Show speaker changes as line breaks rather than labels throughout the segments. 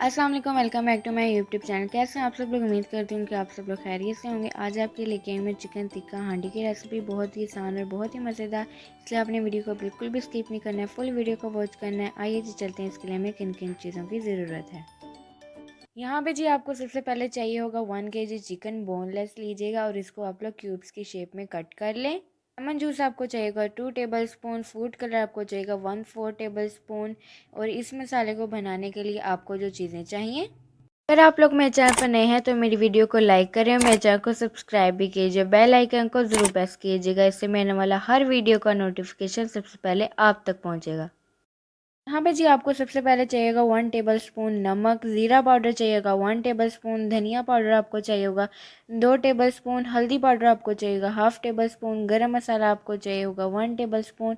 अस्सलाम वालेकुम, welcome back to my YouTube channel. कैसे हैं आप सब लोग? उम्मीद करती हूँ कि आप सब लोग खैरियत से होंगे। आज आपके लेके आई मैं चिकन टिक्का हांडी की रेसिपी। बहुत ही आसान और बहुत ही मज़ेदार, इसलिए आपने वीडियो को बिल्कुल भी स्किप नहीं करना है, फुल वीडियो को वॉच करना है। आइए जी चलते हैं, इसके लिए हमें किन किन चीज़ों की ज़रूरत है। यहाँ पे जी आपको सबसे पहले चाहिए होगा 1 kg चिकन, बोनलेस लीजिएगा और इसको आप लोग क्यूब्स की शेप में कट कर लें। लेमन जूस आपको चाहिएगा 2 टेबलस्पून, फूड कलर आपको चाहिएगा 1/4 टेबलस्पून। और इस मसाले को बनाने के लिए आपको जो चीज़ें चाहिए, अगर आप लोग मेरे चैनल पर नए हैं तो मेरी वीडियो को लाइक करें और मेरे चैनल को सब्सक्राइब भी कीजिए। बेल आइकन को ज़रूर प्रेस कीजिएगा, इससे मेरे वाला हर वीडियो का नोटिफिकेशन सबसे पहले आप तक पहुंचेगा। यहाँ पे जी आपको सबसे पहले चाहिएगा 1 टेबलस्पून नमक, ज़ीरा पाउडर चाहिएगा 1 टेबलस्पून, धनिया पाउडर आपको चाहिए होगा 2 टेबलस्पून, हल्दी पाउडर आपको चाहिएगा 1/2 टेबलस्पून, गरम मसाला आपको चाहिए होगा 1 टेबलस्पून,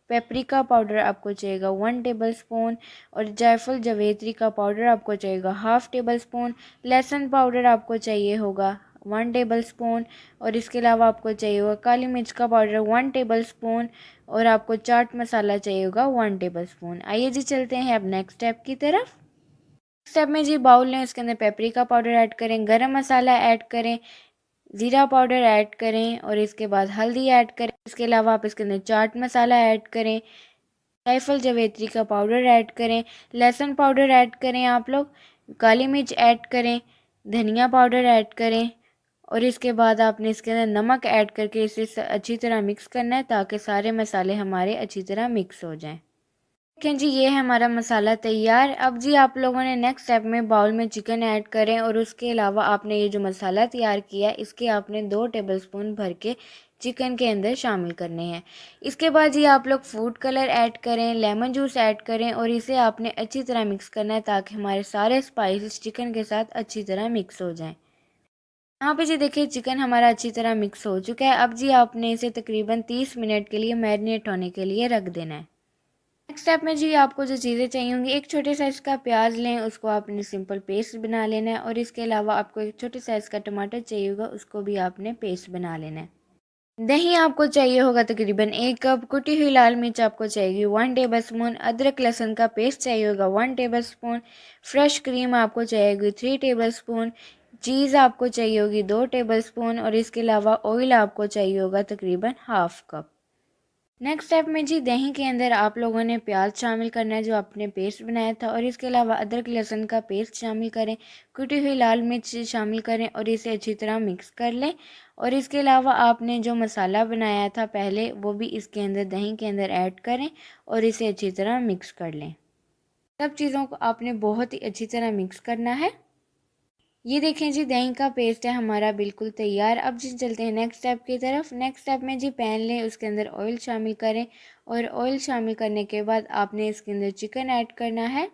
पेपरिका पाउडर आपको चाहिएगा 1 टेबलस्पून और जायफल जवेत्री का पाउडर आपको चाहिएगा 1/2 टेबलस्पून। लहसुन पाउडर आपको चाहिए होगा 1 टेबलस्पून और इसके अलावा आपको चाहिए होगा काली मिर्च का पाउडर 1 टेबलस्पून और आपको चाट मसाला चाहिए होगा 1 टेबलस्पून। आइए जी चलते हैं अब नेक्स्ट स्टेप की तरफ। स्टेप में जी बाउल लें, उसके अंदर पेपरिका पाउडर ऐड करें, गरम मसाला ऐड करें, ज़ीरा पाउडर ऐड करें और इसके बाद हल्दी ऐड करें। इसके अलावा आप इसके अंदर चाट मसाला ऐड करें, जायफल जवेत्री का पाउडर ऐड करें, लहसुन पाउडर ऐड करें, आप लोग काली मिर्च ऐड करें, धनिया पाउडर ऐड करें और इसके बाद आपने इसके अंदर नमक ऐड करके इसे अच्छी तरह मिक्स करना है ताकि सारे मसाले हमारे अच्छी तरह मिक्स हो जाएं। देखें जी, ये है हमारा मसाला तैयार। अब जी आप लोगों ने नेक्स्ट स्टेप में बाउल में चिकन ऐड करें और उसके अलावा आपने ये जो मसाला तैयार किया है इसके आपने 2 टेबलस्पून भर के चिकन के अंदर शामिल करने हैं। इसके बाद जी आप लोग फूड कलर ऐड करें, लेमन जूस ऐड करें और इसे आपने अच्छी तरह मिक्स करना है ताकि हमारे सारे स्पाइसेस चिकन के साथ अच्छी तरह मिक्स हो जाएं। यहाँ पे जी देखिए चिकन हमारा अच्छी तरह मिक्स हो चुका है। अब जी आपने इसे तकरीबन 30 मिनट के लिए मैरिनेट होने के लिए रख देना है। नेक्स्ट स्टेप में जी आपको जो चीज़ें चाहिए होंगी, एक छोटे साइज़ का प्याज लें, उसको आपने सिंपल पेस्ट बना लेना है और इसके अलावा आपको एक छोटे साइज़ का टमाटर चाहिए होगा, उसको भी आपने पेस्ट बना लेना है। दही आपको चाहिए होगा तकरीबन 1 कप, कुटी हुई लाल मिर्च आपको चाहिए 1 टेबलस्पून, अदरक लहसुन का पेस्ट चाहिए होगा 1 टेबलस्पून, फ्रेश क्रीम आपको चाहिए 3 टेबलस्पून, चीज़ आपको चाहिए होगी 2 टेबलस्पून और इसके अलावा ऑयल आपको चाहिए होगा तकरीबन हाफ कप। नेक्स्ट स्टेप में जी दही के अंदर आप लोगों ने प्याज शामिल करना है जो आपने पेस्ट बनाया था और इसके अलावा अदरक लहसुन का पेस्ट शामिल करें, कुटी हुई लाल मिर्च शामिल करें और इसे अच्छी तरह मिक्स कर लें। और इसके अलावा आपने जो मसाला बनाया था पहले वो भी इसके अंदर दही के अंदर ऐड करें और इसे अच्छी तरह मिक्स कर लें। सब चीज़ों को आपने बहुत ही अच्छी तरह मिक्स करना है। ये देखें जी दही का पेस्ट है हमारा बिल्कुल तैयार। अब जी चलते हैं नेक्स्ट स्टेप की तरफ। नेक्स्ट स्टेप में जी पैन लें, उसके अंदर ऑयल शामिल करें और ऑयल शामिल करने के बाद आपने इसके अंदर चिकन ऐड करना है।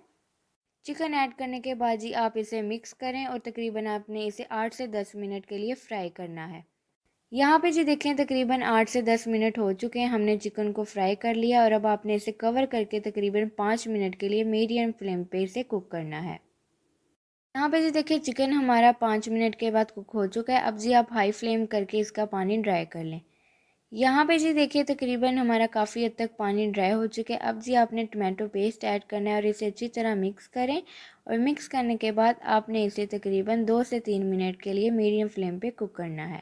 चिकन ऐड करने के बाद जी आप इसे मिक्स करें और तकरीबन आपने इसे 8 से 10 मिनट के लिए फ्राई करना है। यहाँ पे जी देखें तकरीबन 8 से 10 मिनट हो चुके हैं, हमने चिकन को फ्राई कर लिया और अब आपने इसे कवर करके तकरीबन 5 मिनट के लिए मीडियम फ्लेम पे इसे कुक करना है। यहाँ पे जी देखिए चिकन हमारा 5 मिनट के बाद कुक हो चुका है। अब जी आप हाई फ्लेम करके इसका पानी ड्राई कर लें। यहाँ पे जी देखिए तकरीबन हमारा काफ़ी हद तक पानी ड्राई हो चुका है। अब जी आपने टमाटो पेस्ट ऐड करना है और इसे अच्छी तरह मिक्स करें और मिक्स करने के बाद आपने इसे तकरीबन 2 से 3 मिनट के लिए मीडियम फ्लेम पे कुक करना है।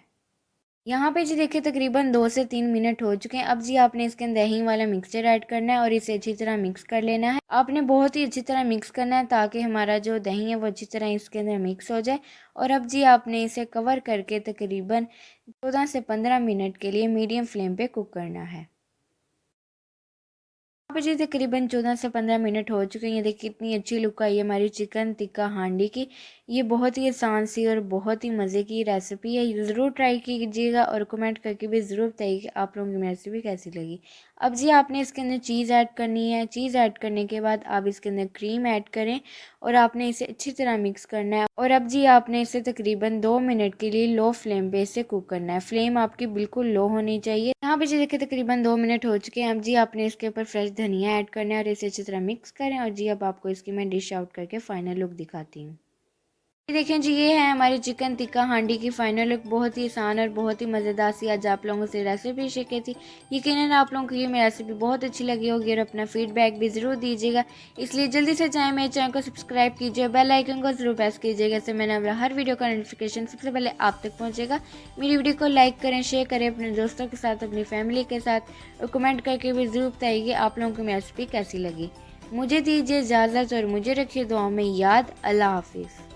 यहाँ पे जी देखिए तकरीबन 2 से 3 मिनट हो चुके हैं। अब जी आपने इसके अंदर दही वाला मिक्सचर ऐड करना है और इसे अच्छी तरह मिक्स कर लेना है। आपने बहुत ही अच्छी तरह मिक्स करना है ताकि हमारा जो दही है वो अच्छी तरह इसके अंदर मिक्स हो जाए। और अब जी आपने इसे कवर करके तकरीबन 14 से 15 मिनट के लिए मीडियम फ्लेम पे कुक करना है। यहाँ पे जी तकरीबन 14 से 15 मिनट हो चुके हैं। ये देखिए कितनी अच्छी लुक आई है हमारी चिकन टिक्का हांडी की। ये बहुत ही आसान सी और बहुत ही मज़े की रेसिपी है, ये ज़रूर ट्राई कीजिएगा और कमेंट करके भी ज़रूर बताइए कि आप लोगों की रेसिपी कैसी लगी। अब जी आपने इसके अंदर चीज़ ऐड करनी है। चीज़ ऐड करने के बाद आप इसके अंदर क्रीम ऐड करें और आपने इसे अच्छी तरह मिक्स करना है। और अब जी आपने इसे तकरीबन 2 मिनट के लिए लो फ्लेम पे इसे कुक करना है। फ्लेम आपकी बिल्कुल लो होनी चाहिए। यहाँ पे जी देखिए तकरीबन 2 मिनट हो चुके हैं। अब जी आपने इसके ऊपर फ्रेश धनिया ऐड करना है और इसे अच्छी तरह मिक्स करें। और जी अब आपको इसकी मैं डिश आउट करके फाइनल लुक दिखाती हूँ। देखें जी, ये है हमारी चिकन टिक्का हांडी की फाइनल लुक। बहुत ही आसान और बहुत ही मज़ेदार सी आज आप लोगों से रेसिपी शेयर की थी। यकीनन आप लोगों को ये मेरी रेसिपी बहुत अच्छी लगी होगी और अपना फीडबैक भी ज़रूर दीजिएगा। इसलिए जल्दी से जाएं मेरे चैनल को सब्सक्राइब कीजिए, बेल आइकन को ज़रूर प्रेस कीजिएगा, इससे मैंने अपना हर वीडियो का नोटिफिकेशन सबसे पहले आप तक पहुँचेगा। मेरी वीडियो को लाइक करें, शेयर करें अपने दोस्तों के साथ, अपनी फैमिली के साथ, और कमेंट करके भी ज़रूर बताइए आप लोगों को मेरी रेसिपी कैसी लगी। मुझे दीजिए इजाज़त और मुझे रखिए दुआ में याद। अल्लाह हाफिज़।